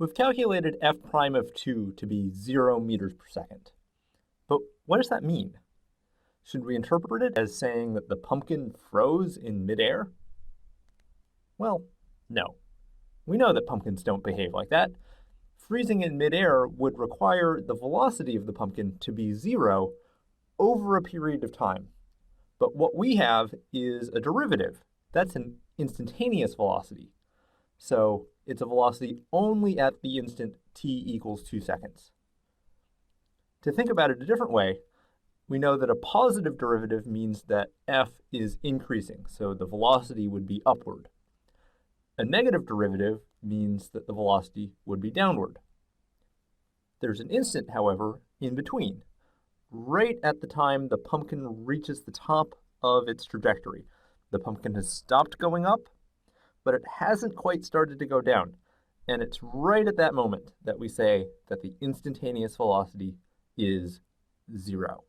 We've calculated f prime of 2 to be 0 meters per second. But what does that mean? Should we interpret it as saying that the pumpkin froze in midair? Well, no. We know that pumpkins don't behave like that. Freezing in midair would require the velocity of the pumpkin to be 0 over a period of time. But what we have is a derivative. That's an instantaneous velocity. So it's a velocity only at the instant t equals 2 seconds. To think about it a different way, we know that a positive derivative means that f is increasing, so the velocity would be upward. A negative derivative means that the velocity would be downward. There's an instant, however, in between, right at the time the pumpkin reaches the top of its trajectory. The pumpkin has stopped going up, but it hasn't quite started to go down. And it's right at that moment that we say that the instantaneous velocity is 0.